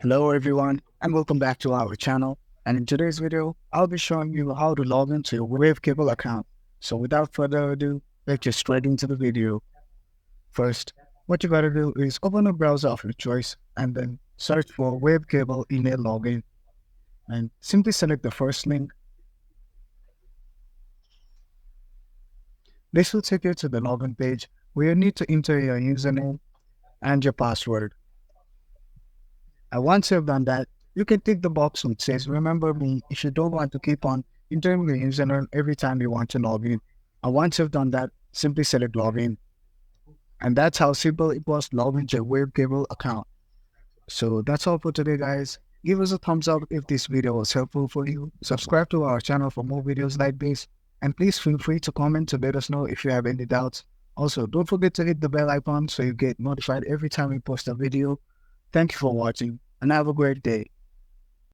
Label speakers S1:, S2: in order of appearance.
S1: Hello everyone and welcome back to our channel, and in today's video I'll be showing you how to log into your Waveable account. So without further ado, let's get straight into the video. First, what you gotta do is open a browser of your choice and then search for Waveable email login and simply select the first link. This will take you to the login page where you need to enter your username and your password. And once you've done that, you can tick the box which says remember me if you don't want to keep on entering your username every time you want to log in. And once you've done that, simply select login. And that's how simple it was to log into your Waveable account. So that's all for today, guys. Give us a thumbs up if this video was helpful for you. Subscribe to our channel for more videos like this. And please feel free to comment to let us know if you have any doubts. Also, don't forget to hit the bell icon so you get notified every time we post a video. Thank you for watching and have a great day.